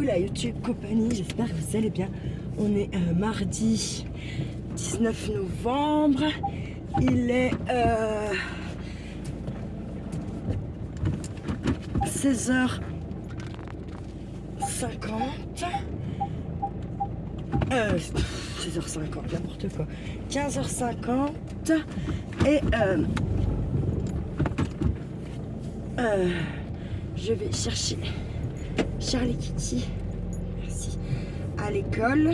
la YouTube compagnie, j'espère que vous allez bien. On est mardi 19 novembre, il est 16h50, 16h50, n'importe quoi, 15h50 et je vais chercher Charlie Kitty, merci, à l'école.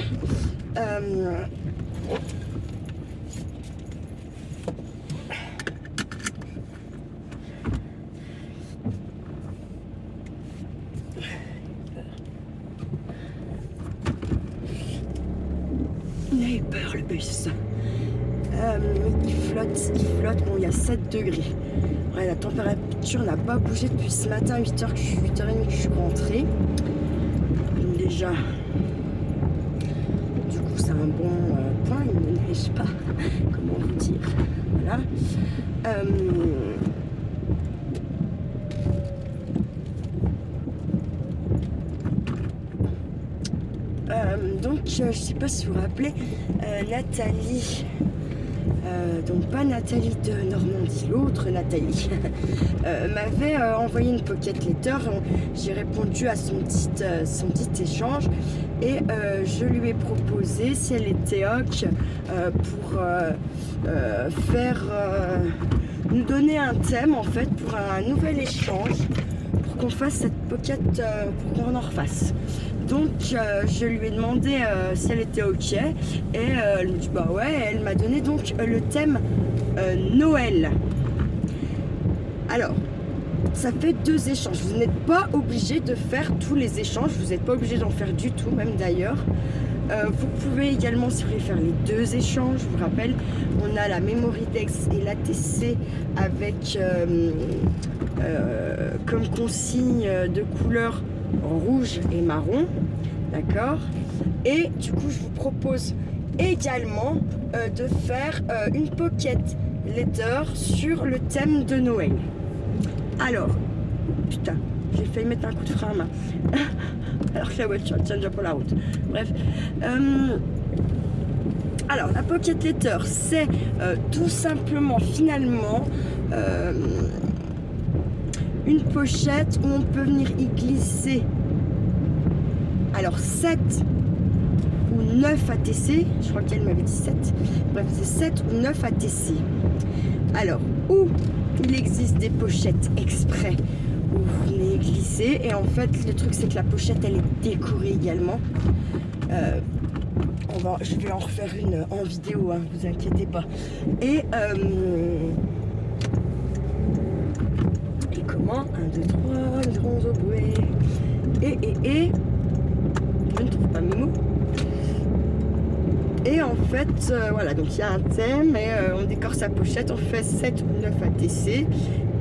Il a eu peur le bus. Il flotte, bon il y a 7 degrés. Ouais, la température n'a pas bougé depuis ce matin, 8h30 que je suis rentrée. Déjà, du coup c'est un bon point, il ne neige pas, comment vous dire, voilà. Donc je ne sais pas si vous vous rappelez, Nathalie, donc pas Nathalie de Normandie, l'autre Nathalie, m'avait envoyé une pocket letter. J'ai répondu à son petit échange et je lui ai proposé si elle était ok pour nous donner un thème en fait pour un nouvel échange, pour qu'on fasse cette pocket, pour qu'on en refasse. Donc je lui ai demandé si elle était ok et elle me dit bah ouais, elle m'a donné donc le thème Noël. Alors ça fait 2 échanges, vous n'êtes pas obligé de faire tous les échanges, vous n'êtes pas obligé d'en faire du tout même d'ailleurs. Vous pouvez également, si vous voulez faire les 2 échanges, je vous rappelle, on a la Memoridex et l'ATC avec comme consigne de couleur rouge et marron, d'accord. Et du coup je vous propose également de faire une pocket letter sur le thème de Noël. Alors, putain, j'ai failli mettre un coup de frein à main alors que la voiture tient déjà pour la route. Bref, alors la pocket letter c'est tout simplement finalement une pochette où on peut venir y glisser alors 7 ou 9 ATC, je crois qu'elle m'avait dit 7, bref c'est 7 ou 9 ATC. Alors, où il existe des pochettes exprès où vous venez glisser, et en fait le truc c'est que la pochette elle est décorée également. Je vais en refaire une en vidéo, hein, vous inquiétez pas. Et comment 1, 2, 3, nous irons au bouet. Et je ne trouve pas mes mots. Et en fait, voilà, donc il y a un thème et on décore sa pochette, on fait 7 ou 9 ATC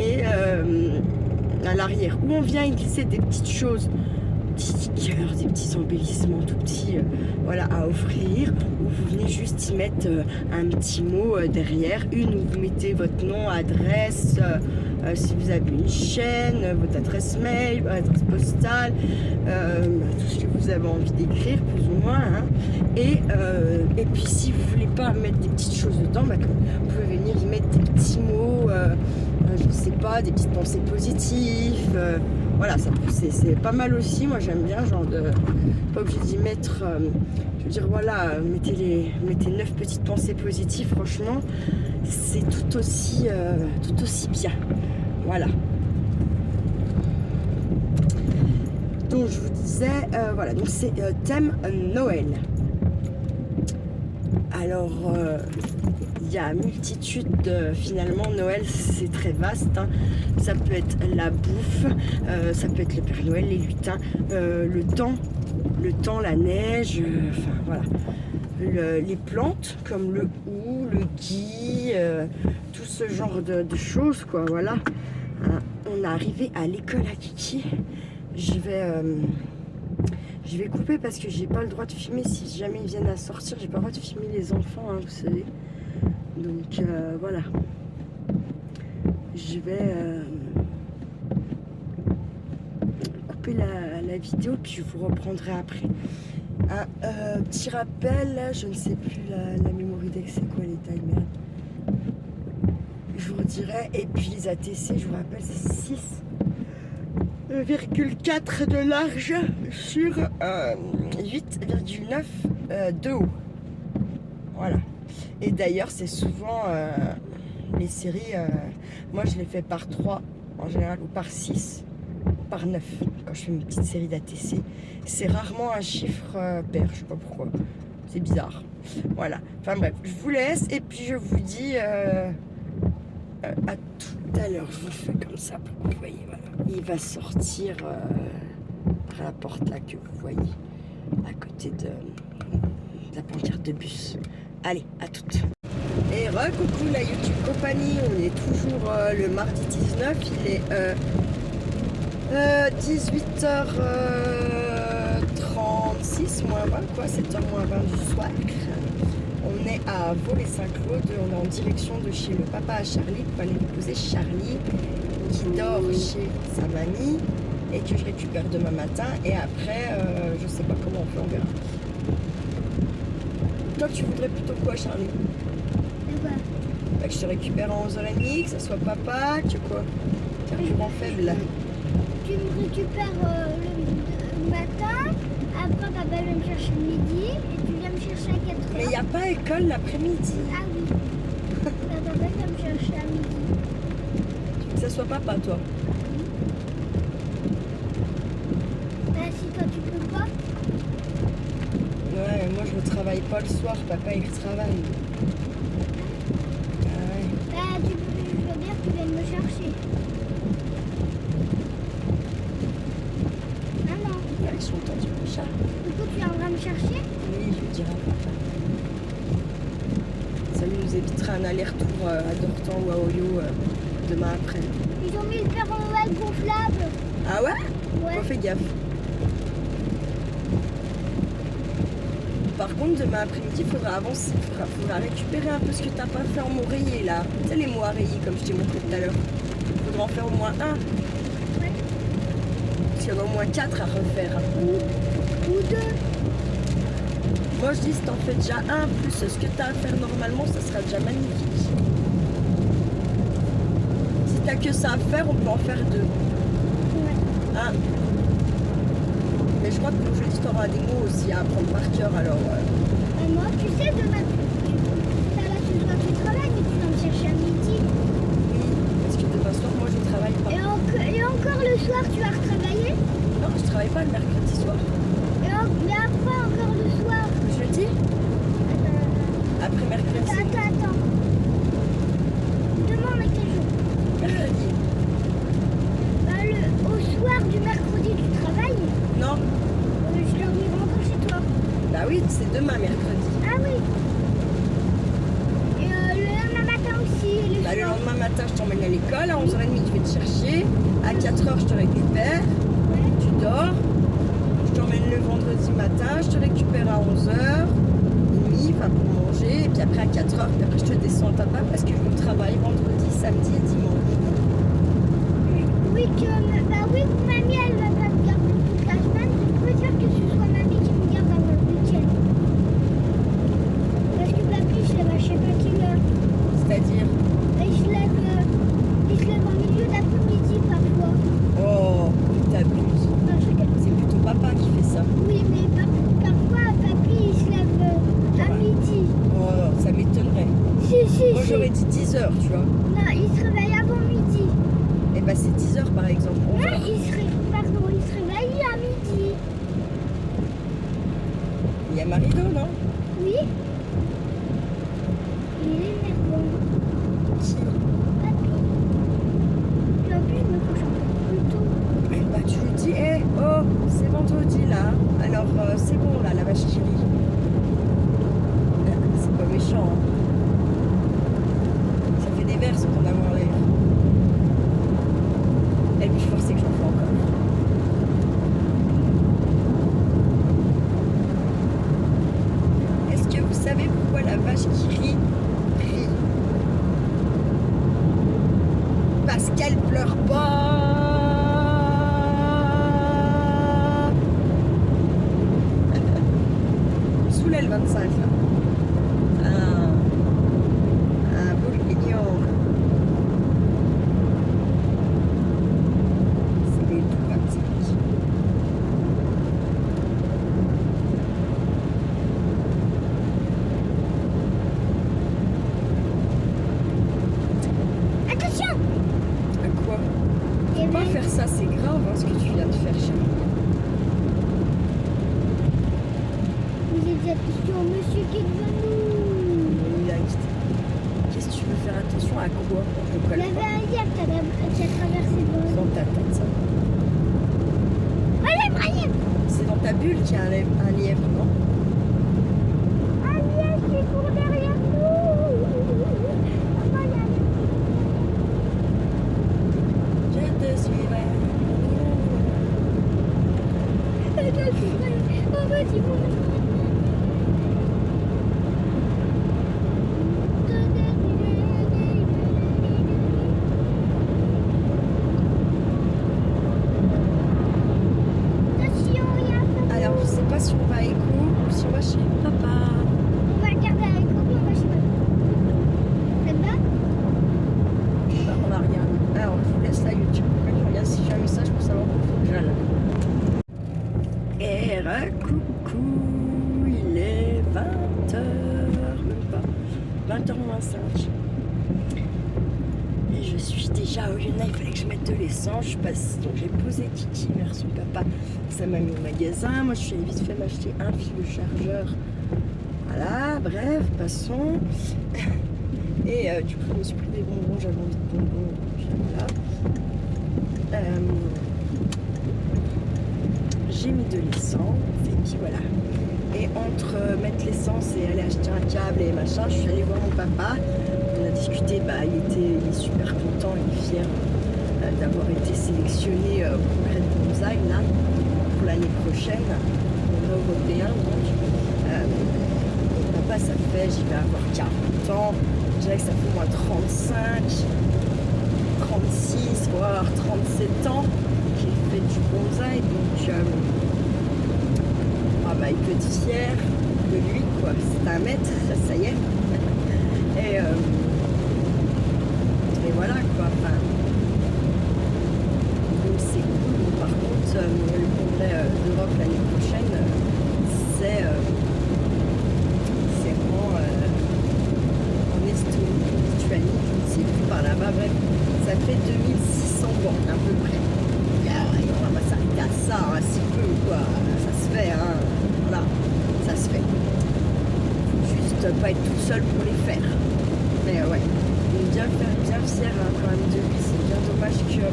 et à l'arrière où on vient y glisser des petites choses, des stickers, des petits embellissements tout petits, voilà, à offrir, où vous venez juste y mettre un petit mot derrière, une où vous mettez votre nom, adresse, si vous avez une chaîne, votre adresse mail, votre adresse postale, tout ce que vous avez envie d'écrire plus ou moins, hein. Et puis si vous voulez pas mettre des petites choses dedans, bah, vous pouvez venir y mettre des petits mots, je ne sais pas, des petites pensées positives, voilà, c'est pas mal aussi. Moi j'aime bien, genre de pas obligé d'y mettre, je veux dire voilà, mettez 9 petites pensées positives, franchement c'est tout aussi bien, voilà. Donc je vous disais, voilà, donc c'est thème Noël. Alors il y a multitude finalement, Noël c'est très vaste, hein. Ça peut être la bouffe, ça peut être le Père Noël, les lutins, le temps, la neige, enfin voilà, les plantes comme le hou, le gui, tout ce genre de choses quoi, voilà. Hein, on est arrivé à l'école à Kiki. Je vais couper parce que j'ai pas le droit de filmer. Si jamais ils viennent à sortir, j'ai pas le droit de filmer les enfants, hein, vous savez. Donc voilà. Je vais couper la vidéo, puis je vous reprendrai après. Un petit rappel, là, je ne sais plus la memory deck, c'est quoi les timers. Je vous redirai. Et puis les ATC, je vous rappelle, c'est 6,4 de large sur 8,9 de haut. Voilà. Et d'ailleurs, c'est souvent les séries, moi je les fais par 3 en général, ou par 6, par 9 quand je fais une petite série d'ATC. C'est rarement un chiffre pair, je sais pas pourquoi. C'est bizarre. Voilà. Enfin bref, je vous laisse et puis je vous dis à tout à l'heure. Je vous le fais comme ça pour que vous voyez. Voilà. Il va sortir par la porte là que vous voyez, à côté de la pancarte de bus. Allez, à toutes. Et coucou la YouTube compagnie, on est toujours le mardi 19, il est 18h36 moins 20 quoi, 7h moins 20 du soir. On est à Vaux-les-Saint-Claude, on est en direction de chez le papa à Charlie pour aller déposer Charlie qui dort chez sa mamie et que je récupère demain matin et après je sais pas comment on fait, on verra. Toi tu voudrais plutôt quoi Charlie? Bah, que je te récupère à 11h30, que ça soit papa, que quoi? Carburant faible là. Tu me récupères le matin, après papa vient me chercher le midi et tu viens me chercher à 4h. Mais il n'y a pas école l'après-midi. Ah oui. Papa vient me chercher à midi. Tu veux que ça soit papa toi? Bah si toi tu peux pas. Ouais, moi je ne travaille pas le soir, papa il travaille. Bah, je veux bien que tu viennes me chercher. Maman. Avec son temps du chat. Du coup, tu viendras me chercher? Oui, je lui dirai à papa. Ça nous évitera un aller-retour à Dortan ou à Oyo demain après. Ils ont mis le Père Noël gonflable. Ah ouais? Ouais. Bon, fais gaffe. Par contre, demain après-midi, il faudra avancer. Il faudra récupérer un peu ce que tu n'as pas fait en oreiller là. Tu sais, les mots oreillers, comme je t'ai montré tout à l'heure. Il faudra en faire au moins un. Ouais. Parce qu'il y en a au moins 4 à refaire. Ou 2. Moi, je dis, si t'en fais déjà un, plus ce que tu as à faire normalement, ça sera déjà magnifique. Si tu n'as que ça à faire, on peut en faire 2. Ouais. Un. Mais je crois que pour jeudi, tu auras des mots aussi à apprendre par cœur. Alors, Et moi, tu sais, demain, t'as là ce soir, tu travailles, mais tu vas me chercher à midi. oui, parce que demain soir, moi, je ne travaille pas. Et encore le soir, tu vas retravailler. Non, je ne travaille pas le mercredi soir. Mais après, encore le soir. Jeudi, après mercredi, Attends. Demain, on est quel jour? mercredi. Bah, au soir du mercredi, tu travailles. Non, Je dormirai encore chez toi. bah oui, c'est demain mercredi. Ah oui. Et le lendemain matin aussi. Et le Bah, le soir. lendemain matin, je t'emmène à l'école. À 11h30, je vais te chercher. À 4h, je te récupère. Ouais. Tu dors. Je t'emmène le vendredi matin. Je te récupère à 11h30, enfin pour manger. Et puis après à 4h, puis après je te descends à papa parce que je travaille vendredi, samedi et dimanche. Oui, bah oui, mamie, elle va pas me garder toute la semaine. Je préfère que ce soit mamie qui me garde avant le week-end. Parce que papy, je lève à je sais pas quelle heure. C'est-à-dire, Et il se lève en milieu d'après-midi parfois. oh, t'abuses. Non, je rigole. C'est plutôt papa qui fait ça. Oui, mais parfois, papy, il se lève à midi. Oh, ça m'étonnerait. Si. Moi j'aurais dit 10h, tu vois. Non, il se réveille avant midi. Et bah c'est 10h par exemple. 11h. Non, il se réveille à midi. Il y a Marido, non? Oui. Il est énervant. Qui? Papy. Puis en plus, je me couche encore plus tôt. Eh bah tu lui dis, oh, c'est vendredi là. Alors c'est bon là, la vache chérie. C'est pas méchant. Hein. Ça fait des vers sans en avoir l'air. Et puis je forçais que j'en fais encore. Est-ce que vous savez pourquoi la vache qui rit? Parce qu'elle pleure pas. Attention! À quoi? Eh Faut pas ben, faire ça, c'est grave hein, ce que tu viens de faire chez moi. vous êtes attention, monsieur qui est devant nous. Qu'est-ce que tu veux faire attention à quoi? Je Il y colle avait pas. un lièvre qui a traversé devant nous. Dans ta tête, ça. Un lièvre! C'est dans ta bulle qu'il y a un lièvre, non? Un lièvre qui court derrière nous. Papa, il y a un lièvre. Je te suivrai. Oh, vas-y, Alors, je sais pas si on va à Écho ou si on va chez papa. on va regarder avec vous, on va chez moi. Ça te va? Bah, on a rien. Alors, je vous laisse la YouTube. Je regarde si j'ai un message pour savoir pourquoi je l'ai. Et coucou, il est 20h, même pas. 20h moins 5. Et je suis déjà au Yuna, il fallait que je mette de l'essence. Je passe, donc j'ai posé Titi vers son papa. Ça m'a mis au magasin. Moi, je suis allée vite fait m'acheter un fil de chargeur. Voilà, bref, passons. Et du coup, je me suis pris des bonbons. J'avais envie de bonbons. Voilà. J'ai mis de l'essence. Et puis voilà. Et entre mettre l'essence et aller acheter un câble et machin, je suis allée voir mon papa. On a discuté, bah, il est super content, il est fier d'avoir été sélectionné au congrès de bonsaï là, pour l'année prochaine, au européen. Donc, papa, ça fait, j'y vais avoir 40 ans, je dirais que ça fait moins 35, 36, voire 37 ans que j'ai fait du bonsaï. Donc, ah bah, il peut être fier de lui, quoi. C'est un maître, ça y est. Et voilà quoi. Enfin, donc c'est cool. Bon, par contre, le congrès d'Europe l'année prochaine, c'est vraiment en Estonie, en Lituanie, je ne sais plus par là-bas. Bref, ça fait 2600 bornes à peu près. On va s'arrêter à ça, un si peu quoi. Ça se fait, hein. Voilà, ça se fait. Faut juste pas être tout seul pour les faire. Mais ouais, bien fière hein, quand même de lui. C'est bien dommage que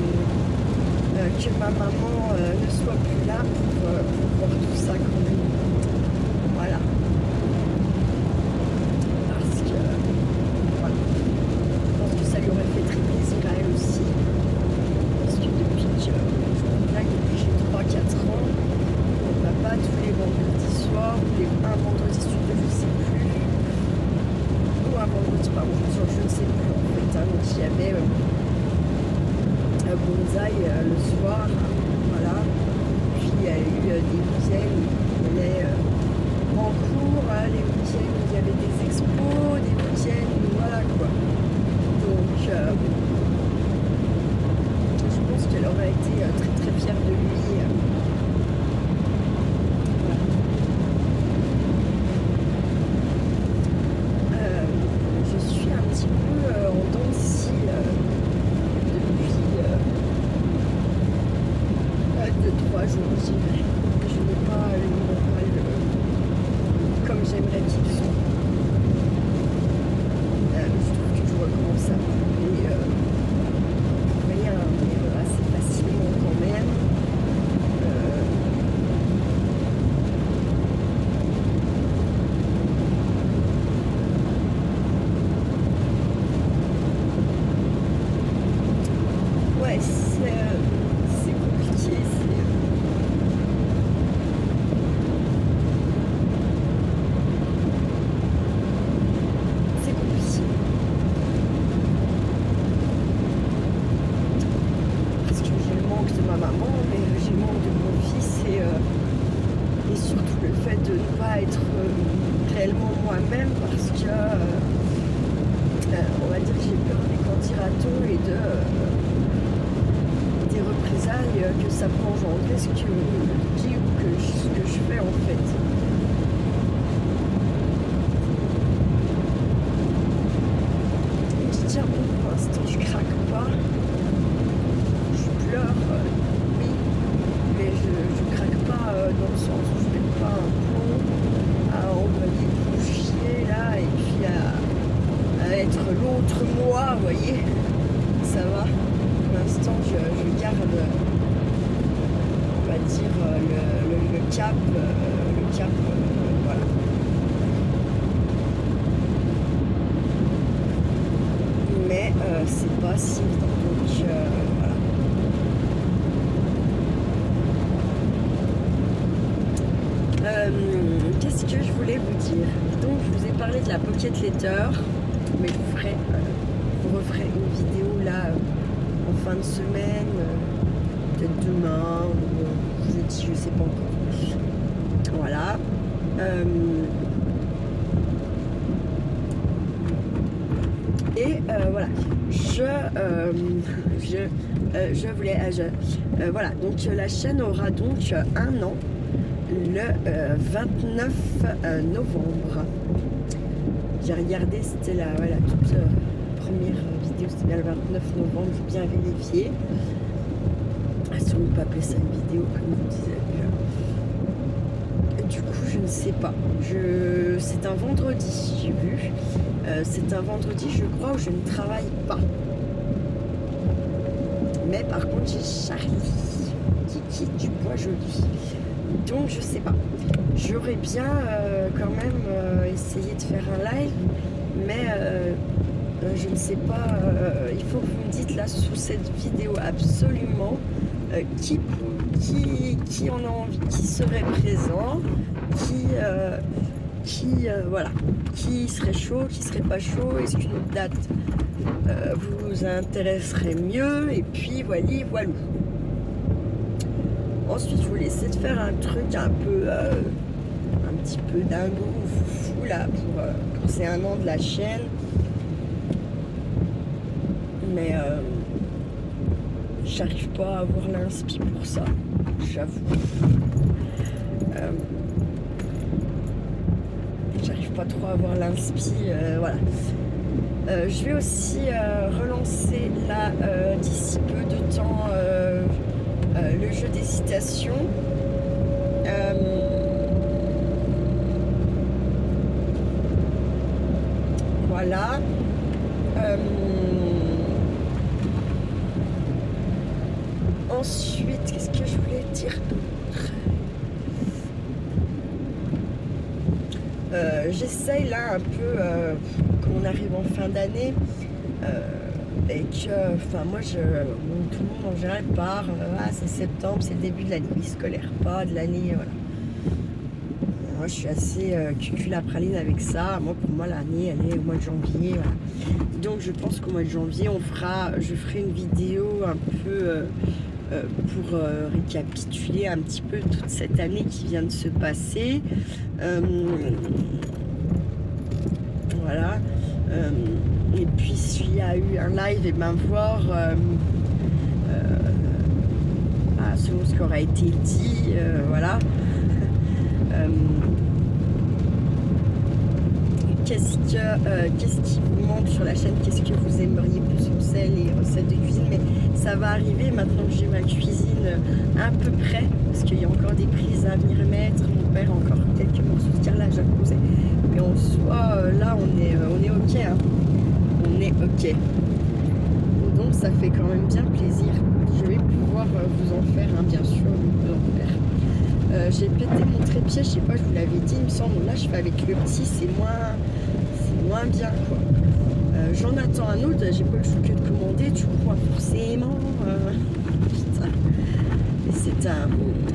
ma maman ne soit plus là pour voir tout ça quand même. Voilà. Parce que voilà. Je pense que ça lui aurait fait très plaisir à elle aussi. Parce que depuis que je bien que depuis que j'ai 3-4 ans, mon papa tous les vendredis soirs, ou un vendredi sur deux, je sais plus. Un vendredi, pardon, je ne sais plus en fait. Hein, donc il y avait bonsaï le soir, voilà. Puis il y a eu des week-ends où on allait en cours, les week-ends où il y avait des expos, des week-ends où voilà quoi. Donc je pense qu'elle aurait été très très fière de lui. Je suis un petit peu en dents de scie depuis 2-3 jours, je dirais. Je n'ai pas le moral comme j'aimerais qu'il soit. Je trouve que je recommence à brûler rien, mais assez facilement quand même. Ouais, c'est compliqué. C'est compliqué. Parce que j'ai le manque de ma maman, mais j'ai le manque de mon fils et surtout le fait de ne pas être réellement moi-même parce que on va dire que j'ai peur des candidatons et des représailles que ça peut engendrer ce que je dis ou ce que je fais en fait. Je tiens bon pour l'instant, je craque choisir le cap, voilà. Mais c'est pas si évident, donc voilà. Qu'est-ce que je voulais vous dire? Donc je vous ai parlé de la Pocket Letter, mais je vous referai une vidéo là en fin de semaine, peut-être demain ou jeudi, je sais pas encore. Voilà. Voilà, je voulais, voilà, donc la chaîne aura donc 1 an le 29 novembre. J'ai regardé, c'était la toute première vidéo, c'était bien le 29 novembre, j'ai bien vérifié. Si on peut appeler ça une vidéo, comme je vous disais. Du coup, je ne sais pas. C'est un vendredi, j'ai vu. C'est un vendredi, je crois, où je ne travaille pas. Mais par contre, j'ai Charlie qui quitte du Bois Joli. Donc, je sais pas. J'aurais bien quand même essayé de faire un live, mais je ne sais pas. Il faut que vous me dites là sous cette vidéo absolument qui en a envie, qui serait présent, voilà, qui serait chaud, qui serait pas chaud, est-ce qu'une autre date vous intéresserait mieux, et puis voilà. Ensuite, je voulais essayer de faire un truc un petit peu dingo ou foufou là pour ces 1 an de la chaîne, mais j'arrive pas à avoir l'inspi pour ça, j'avoue. J'arrive pas trop à avoir l'inspi, voilà. Je vais aussi relancer là d'ici peu de temps le jeu des citations. Voilà. Ensuite, qu'est-ce que je voulais dire d'autre? J'essaye là un peu, quand on arrive en fin d'année, et que, enfin moi, tout le monde en général part, c'est septembre, c'est le début de l'année scolaire, pas de l'année, voilà. Moi je suis assez cucul à praline avec ça. Pour moi l'année elle est au mois de janvier, voilà. Donc je pense qu'au mois de janvier je ferai une vidéo un peu pour récapituler un petit peu toute cette année qui vient de se passer. Voilà. Et puis s'il y a eu un live, et ben voir selon ce qui aura été dit, voilà. Qu'est-ce qui vous manque sur la chaîne? Qu'est-ce que vous aimeriez plus? On sait les recettes de cuisine, mais ça va arriver maintenant que j'ai ma cuisine à peu près, parce qu'il y a encore des prises à venir mettre. Mon père a encore quelques morceaux de carrelage à poser, mais en soi là on est ok, hein. On est ok, donc ça fait quand même bien plaisir. Je vais pouvoir vous en faire, hein, bien sûr, vous en faire. J'ai pété mon trépied, je sais pas, je vous l'avais dit, il me semble. Là je fais avec le petit, c'est moins bien quoi. J'en attends un autre, j'ai pas le choix que de commander, du coup forcément putain. Et c'est un.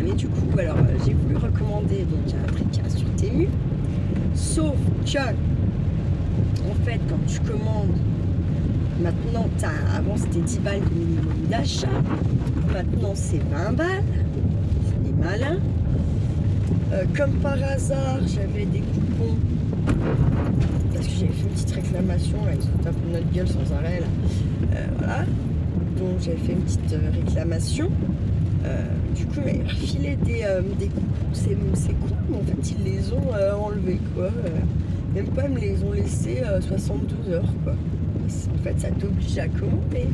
Mais du coup alors j'ai voulu recommander donc un trépied sur Temu. Sauf que en fait quand tu commandes, maintenant avant c'était 10 balles de minimum d'achat, maintenant c'est 20 balles, c'est des malins. Comme par hasard, j'avais des coupons parce que j'avais fait une petite réclamation, là, ils se foutent un peu de notre gueule sans arrêt là. Voilà, donc j'avais fait une petite réclamation. Du coup, ils refilaient des coupons, c'est con, mais en fait ils les ont enlevés quoi. Même pas, ils me les ont laissés 72 heures quoi. En fait, ça t'oblige à commander.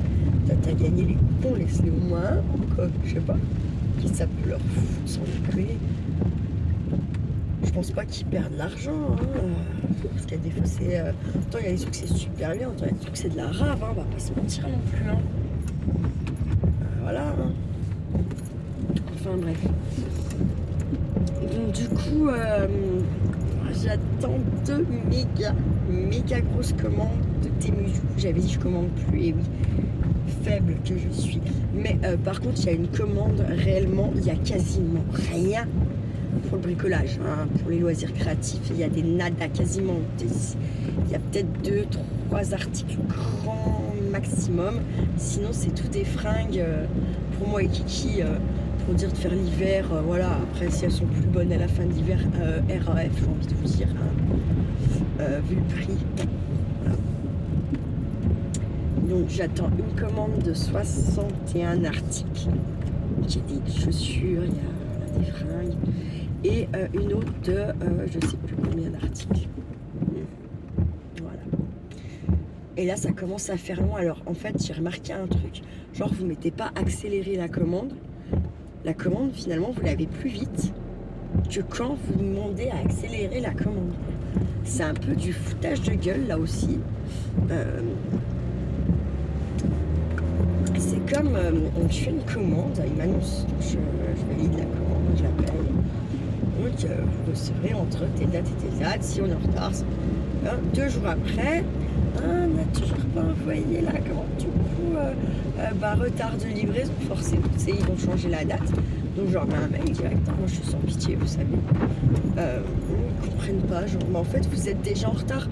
T'as gagné les coupons, laisse-les au moins un, quoi. Je sais pas. Qui ça peut leur foutre sans déconner. Je pense pas qu'ils perdent l'argent, hein, parce qu'il y a des fois c'est. Autant il y a des trucs c'est super bien, autant il y a des trucs c'est de la rave, hein, on va pas se mentir non plus. Hein. Voilà. Hein. Enfin bref. j'attends deux méga grosses commandes de Temu. J'avais dit je commande plus, et oui, faible que je suis. Mais par contre, il y a une commande réellement, il y a quasiment rien pour le bricolage, hein, pour les loisirs créatifs. Il y a des nada quasiment. Il y a peut-être 2-3 articles grand maximum. Sinon, c'est tout des fringues pour moi et Kiki. Pour dire de faire l'hiver, voilà. Après, si elles sont plus bonnes à la fin de l'hiver, RAF, j'ai envie de vous dire, hein, vu le prix. Voilà. Donc, j'attends une commande de 61 articles. J'ai des chaussures, il y a des fringues. Et une autre de, je sais plus combien d'articles. Voilà. Et là, ça commence à faire long. Alors, en fait, j'ai remarqué un truc. Genre, vous ne mettez pas accélérer la commande. La commande, finalement, vous l'avez plus vite que quand vous demandez à accélérer la commande. C'est un peu du foutage de gueule, là aussi. C'est comme on fait une commande, il m'annonce, je valide la commande, je la paye. Donc, vous recevrez entre telle date et telle date. Si on est en retard, 2 jours après, on n'a toujours pas envoyé la commande. Du coup, retard de livraison, forcément. Ils vont changer la date. Donc, genre, un mail direct. Moi, je suis sans pitié, vous savez. Ils ne comprennent pas. Genre, mais en fait, vous êtes déjà en retard.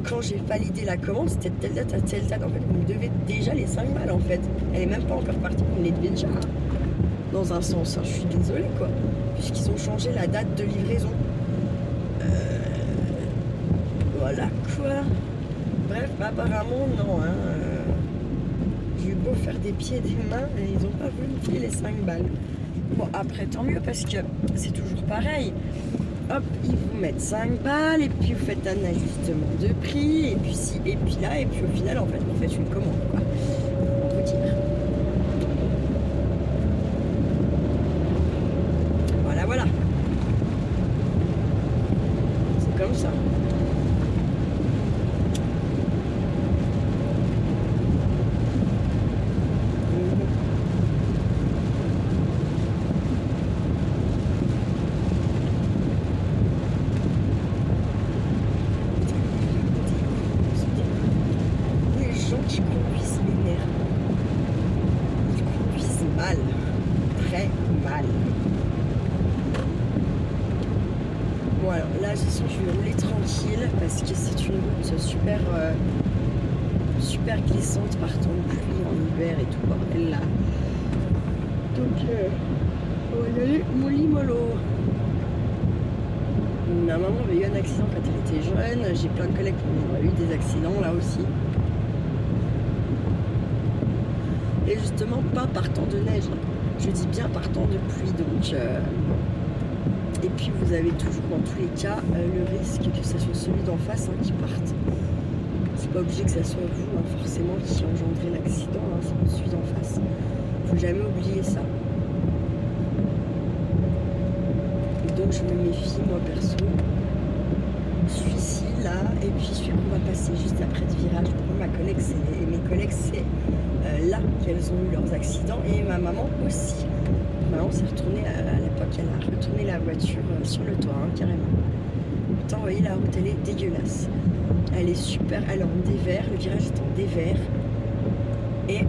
Quand j'ai validé la commande, c'était de telle date à telle date. En fait, vous me devez déjà les 5 balles, en fait. Elle n'est même pas encore partie. Vous me les devez déjà. Dans un sens, hein. Je suis désolée, quoi. Puisqu'ils ont changé la date de livraison. Voilà, quoi. Bref, apparemment, non, hein. J'ai eu beau faire des pieds et des mains, et ils n'ont pas voulu me filer les 5 balles. Bon, après, tant mieux, parce que c'est toujours pareil. Hop, ils vous mettent 5 balles, et puis vous faites un ajustement de prix, et puis ci, et puis là, et puis au final, en fait, vous faites une commande, quoi. On vous dire. Voilà, voilà. C'est comme ça. Super glissante partant de pluie en hiver et tout bordel là. Donc on va y aller molly mollo. Ma maman avait eu un accident quand elle était jeune. J'ai plein de collègues qui ont eu des accidents là aussi. Et justement pas partant de neige. Je dis bien partant de pluie. Donc et puis vous avez toujours dans tous les cas le risque que ce soit celui d'en face qui parte. C'est pas obligé que ça soit vous forcément qui engendrez l'accident, c'est celui d'en face. Faut jamais oublier ça. Donc je me méfie moi perso. Celui-ci là, et puis celui qu'on va passer juste après le virage. Pour moi, mes collègues c'est là qu'elles ont eu leurs accidents, et ma maman aussi. Ma maman s'est retournée à l'époque, elle a retourné la voiture sur le toit, carrément. Pourtant, vous voyez, la route elle est dégueulasse. Elle est super, elle est en dévers, le virage est en dévers. Et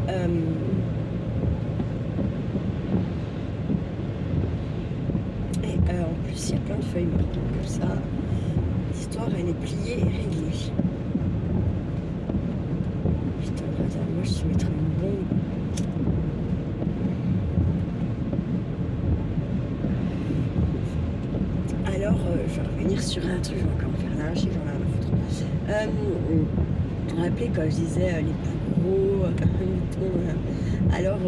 en plus, il y a plein de feuilles mortes. Donc comme ça, l'histoire elle est pliée et réglée. Putain, moi je suis mettre une bombe. Alors, je vais revenir sur un truc, je vais encore faire là, j'en ai rien à foutre. Vous vous rappelez quand je disais les plus gros moutons. Alors,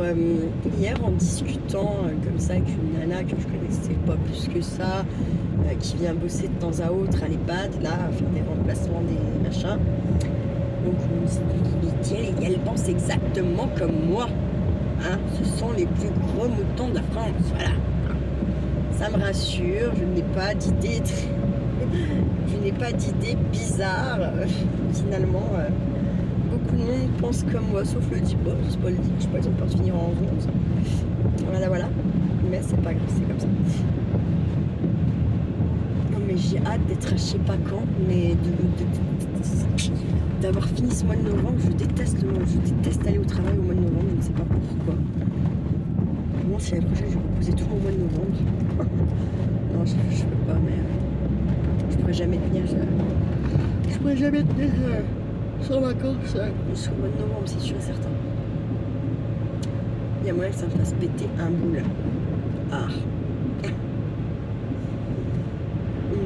hier en discutant comme ça avec une nana que je connaissais pas plus que ça, qui vient bosser de temps à autre à l'EHPAD, là, à faire des remplacements, des machins. Donc on se dit, tiens, elle pense exactement comme moi. Hein, ce sont les plus gros moutons de France, voilà. Ça me rassure, je n'ai pas d'idée bizarre. Finalement, beaucoup de monde pense comme moi, sauf le dit, bon, c'est pas le dit, je sais pas, ils ont peur de finir en 11. Voilà, voilà. Mais c'est pas grave, c'est comme ça. Non, mais mais j'ai hâte d'être à je sais pas quand, mais d'avoir fini ce mois de novembre. Je déteste aller au travail au mois de novembre, je ne sais pas pourquoi. Bon, si l'année prochaine je vais reposer tout au mois de novembre. Non, je peux pas, mais je pourrais jamais tenir. Je pourrais jamais tenir sans vacances sur le mois de novembre, c'est sûr et certain. Il y a moyen que ça me fasse péter un boule. Ah.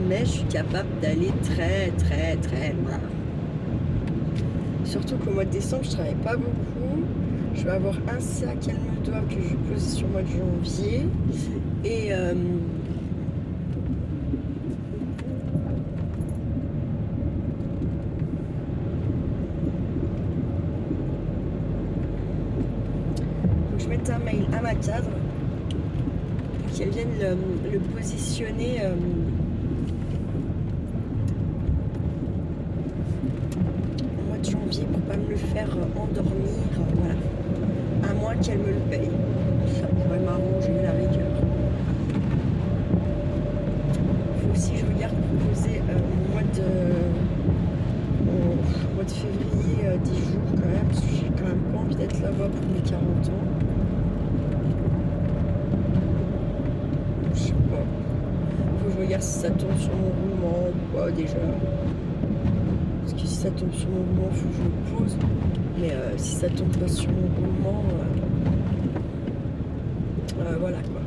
Mais je suis capable d'aller très très très loin. Surtout qu'au mois de décembre, je travaille pas beaucoup. Je vais avoir un sac calme-toi que je vais poser sur le mois de janvier. Et donc je mette un mail à ma cadre pour qu'elle vienne le positionner. Janvier pour pas me le faire endormir, voilà. À moins qu'elle me le paye. Ça pourrait m'arranger la rigueur. Il faut aussi que je regarde pour poser au mois de février 10 jours quand même, parce que j'ai quand même pas envie d'être là-bas pour mes 40 ans. Je sais pas. Faut que je regarde si ça tombe sur mon roulement ou quoi déjà. Parce que si ça tombe sur mon roulement, il faut que je le pose. Mais si ça tombe pas sur mon roulement, voilà quoi.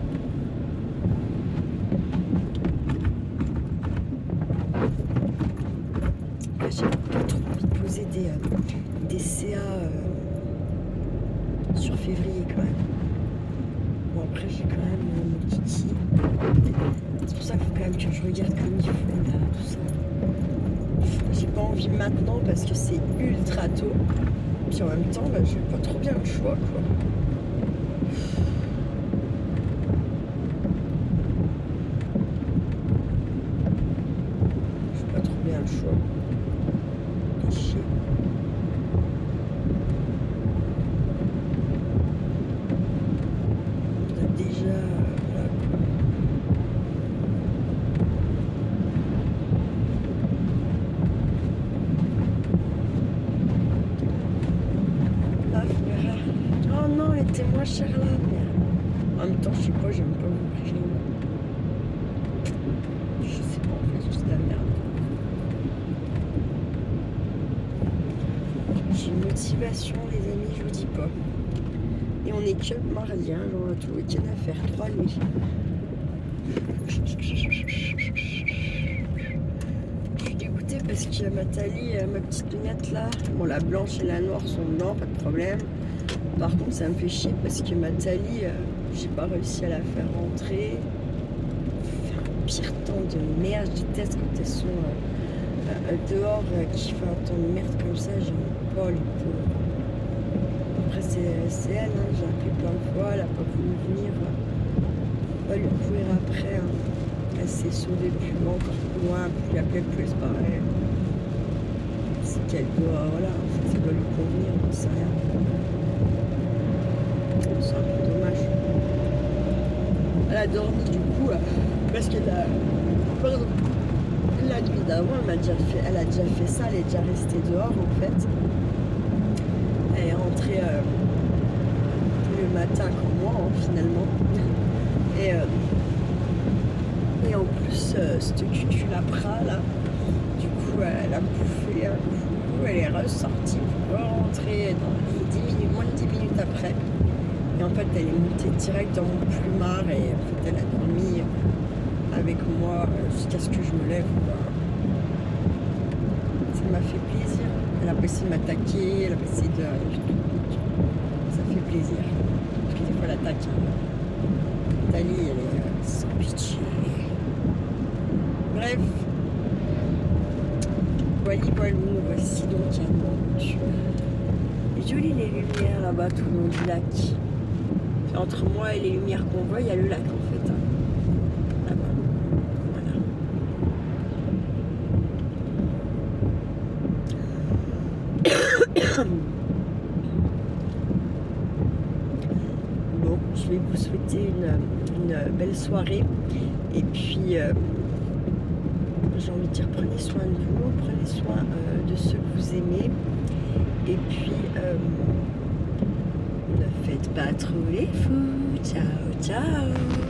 J'ai pas trop envie de poser des CA sur février quand même. Bon après j'ai quand même mon kiki. C'est pour ça qu'il faut quand même que je regarde comme il faut là, tout ça. J'ai pas envie maintenant parce que c'est ultra tôt. Puis en même temps, j'ai pas trop bien le choix quoi. J'ai pas trop bien le choix. Chier. Déjà là quoi. Oh non, elle était moins chère là, mais en même temps, je sais pas, j'aime pas le prix. Je sais pas, en fait, c'est juste de la merde. J'ai une motivation, les amis, je vous dis pas. Et on est que mardi, hein, genre tout le week-end à faire 3 nuits. Je suis dégoûtée parce que ma Thalie, ma petite lunette là, bon la blanche et la noire sont dedans, pas de problème. Par contre, ça me fait chier parce que ma Thalie, j'ai pas réussi à la faire rentrer. Enfin, pire temps de merde, je déteste quand elles sont dehors, qui fait un temps de merde comme ça, j'aime pas les pauvres. Après, c'est elle, hein, j'ai appelé plein de fois, elle a pas voulu venir. Pas lui courir après, hein. Elle s'est sauvée plus loin, encore plus loin, plus la plaie plus, pareil. C'est qu'elle doit, voilà, ça doit lui convenir, on sait rien. C'est un peu dommage. Elle a dormi du coup parce qu'elle a. Pardon. La nuit d'avant, elle a déjà fait ça, elle est déjà restée dehors en fait. Elle est rentrée le matin comme moi hein, finalement. Et en plus, cette cuculapra là, du coup elle a bouffé un coup, elle est ressortie pour rentrer dans les 10 minutes, moins de 10 minutes après. Et en fait, elle est montée direct dans mon plumard et en fait, elle a dormi avec moi jusqu'à ce que je me lève. Ça m'a fait plaisir. Elle a pas essayé de m'attaquer, elle a pas essayé de rien du tout. Ça fait plaisir. Parce que des fois, elle attaque. Thalie, elle est sans pitié. Bref. Voilà, voici donc un monture. Jolies les lumières là-bas tout le long du lac. Entre moi et les lumières qu'on voit, il y a le lac en fait. Hein. Là-bas. Voilà. Bon, je vais vous souhaiter une belle soirée. Et puis, j'ai envie de dire, prenez soin de vous, prenez soin de ceux que vous aimez. Et puis, ne faites pas trop les fous. Ciao, ciao.